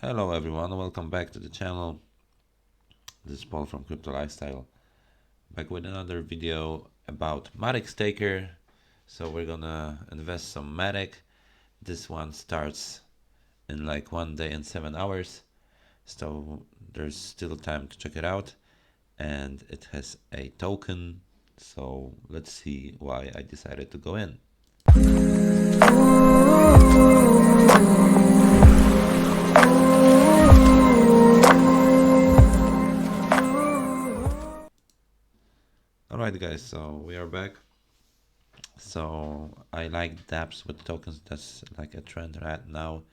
Hello everyone, welcome back to the channel. This is Paul from Crypto Lifestyle, back with another video about MaticStaker. So we're gonna invest some Matic. This one starts in like 1 day and 7 hours, so there's still time to check it out, and it has a token. So let's see why I decided to go in. Alright guys, so we are back. So I like dapps with tokens. That's like a trend right now,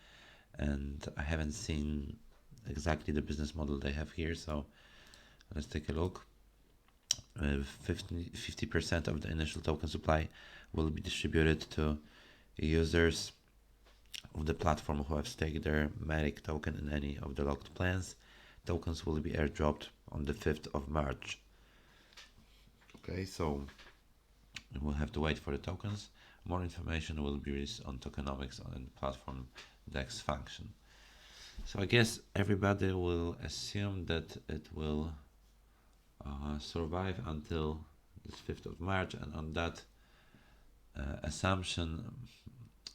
and I haven't seen exactly the business model they have here. So let's take a look. 50% of the initial token supply will be distributed to users of the platform who have staked their Matic token in any of the locked plans. Tokens will be airdropped on the 5th of March. Okay, so we'll have to wait for the tokens. More information will be released on Tokenomics on the platform DEX function. So I guess everybody will assume that it will survive until this 5th of March, and on that assumption,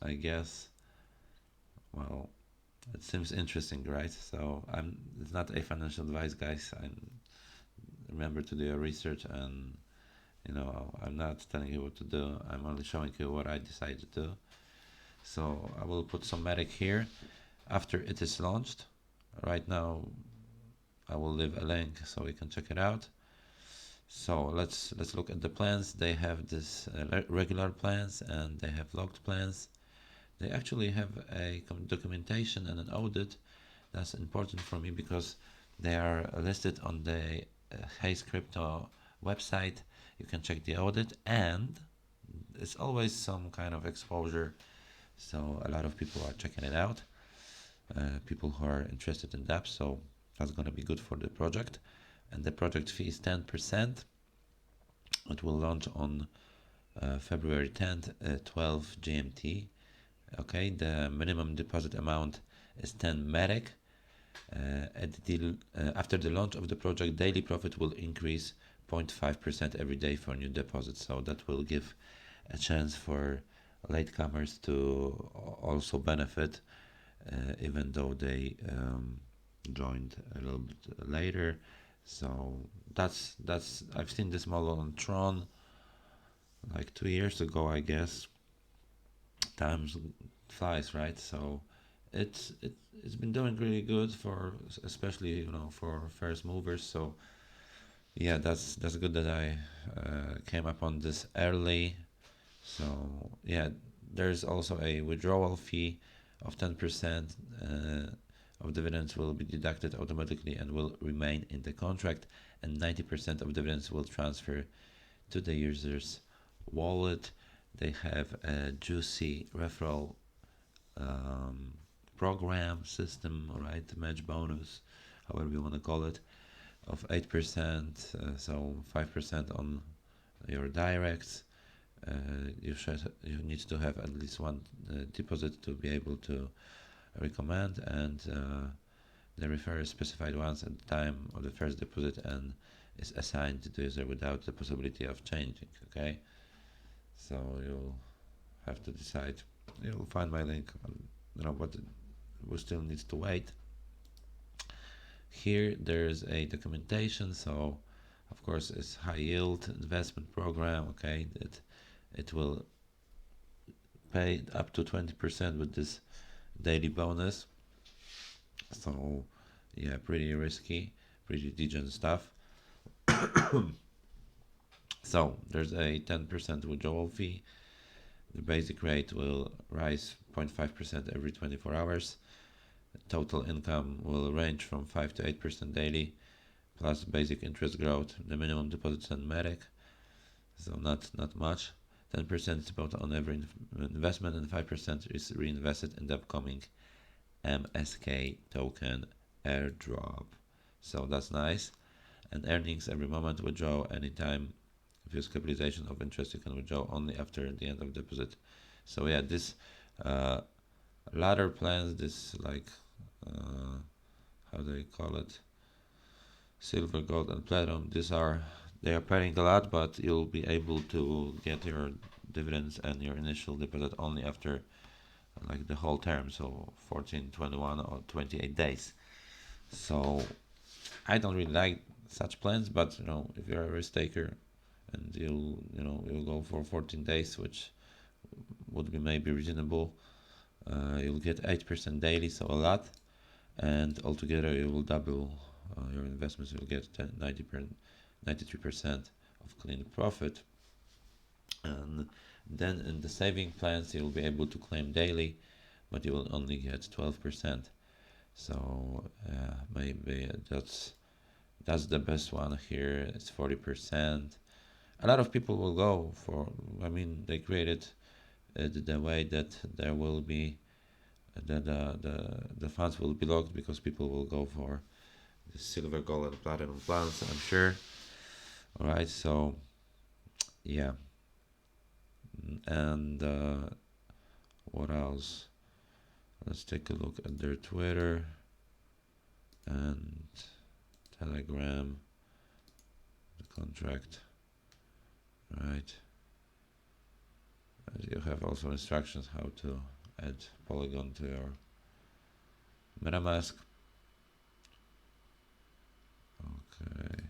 I guess, well, it seems interesting, right? So it's not a financial advice, guys. Remember to do your research, and I'm not telling you what to do. I'm only showing you what I decided to do. So I will put some Matic here after it is launched. Right now I will leave a link so we can check it out. So let's look at the plans. They have this regular plans and they have locked plans. They actually have a documentation and an audit. That's important for me because they are listed on the Haze Crypto website. You can check the audit, and it's always some kind of exposure, so a lot of people are checking it out, people who are interested in dapp, so that's going to be good for the project. And the project fee is 10%. It will launch on February 10th, 12 GMT. Okay, the minimum deposit amount is 10 Matic. After the launch of the project, daily profit will increase 0.5% every day for new deposits. So that will give a chance for latecomers to also benefit, even though they joined a little bit later. So that's I've seen this model on Tron like 2 years ago, I guess. Time flies, right? So it's been doing really good for, especially for first movers. So yeah, that's good that I came upon this early. So yeah, there's also a withdrawal fee of 10%. Of dividends will be deducted automatically and will remain in the contract, and 90% of dividends will transfer to the user's wallet. They have a juicy referral program system, right? Match bonus, however you want to call it, of 8%, so 5% on your directs. You need to have at least one deposit to be able to recommend, and the referrer is specified once at the time of the first deposit and is assigned to the user without the possibility of changing. Okay, so you'll have to decide. You'll find my link, but we still need to wait. Here there's a documentation, so of course it's high yield investment program. Okay, it will pay up to 20% with this daily bonus. So yeah, pretty risky, pretty degen stuff. So there's a 10% withdrawal fee. The basic rate will rise 0.5% every 24 hours. Total income will range from 5 to 8% daily, plus basic interest growth. The minimum deposits on Matic, so not much. 10% is about on every investment, and 5% is reinvested in the upcoming MSK token airdrop. So that's nice. And earnings every moment, withdraw anytime. If use capitalization of interest, you can withdraw only after the end of deposit. So yeah, this latter plans, this like how do you call it, silver, gold, and platinum. They are paying a lot, but you'll be able to get your dividends and your initial deposit only after like the whole term, so 14, 21, or 28 days. So I don't really like such plans, but if you're a risk taker and you'll go for 14 days, which would be maybe reasonable, you'll get 8% daily, so a lot, and altogether you will double your investments. You'll get 93% of clean profit. And then in the saving plans, you'll be able to claim daily, but you will only get 12%. So maybe that's the best one here. It's 40%. A lot of people will go for. I mean, they created the way that there will be the funds will be locked because people will go for the silver, gold, and platinum plans, I'm sure. All right, so yeah, and what else? Let's take a look at their Twitter and Telegram, the contract, right? And you have also instructions how to add Polygon to your MetaMask. Okay.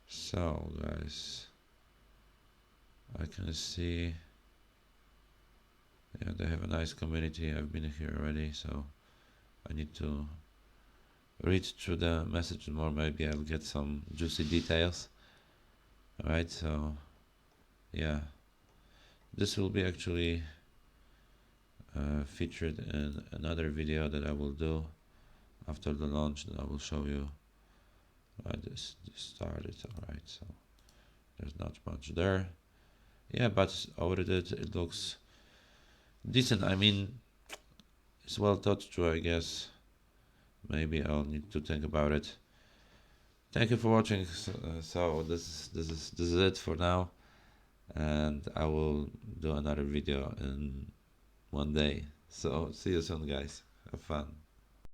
So guys, I can see, yeah, they have a nice community. I've been here already, so I need to read through the message more. Maybe I'll get some juicy details. Alright, so yeah, this will be actually featured in another video that I will do after the launch. That I will show you. This started. Alright, so there's not much there. Yeah, but audited, it looks decent. I mean, it's well thought through, I guess. Maybe I'll need to think about it. Thank you for watching. So this is it for now, and I will do another video in one day. So see you soon, guys. Have fun.